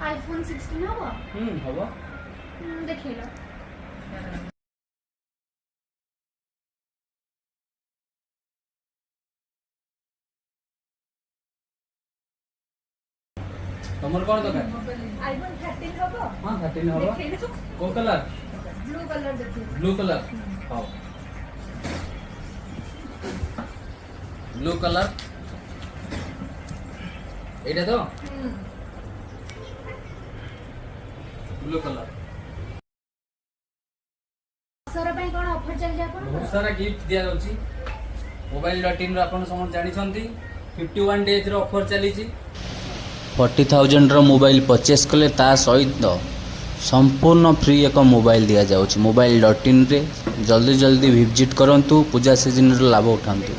iPhone 16 हबो हबो देखिलो तमर कोन दरकार आईफोन 13 हबो हां 13 हबो देखिलो को कलर ब्लू कलर देखिलो ब्लू कलर हां ब्लू कलर एटा तो ब्लू कलर सर पे कोन ऑफर चल जा कोन बहुत सारा गिफ्ट दिया जाउची मोबाइल.in रो आपण समझ जानि छंती 51 डेज रो ऑफर चली छी 40,000 रो मोबाइल परचेस कले ता सहित संपूर्ण फ्री एक मोबाइल दिया जाउची मोबाइल.in रे जल्दी जल्दी विजिट करंतु पूजा सीजन रो लाभ उठांतु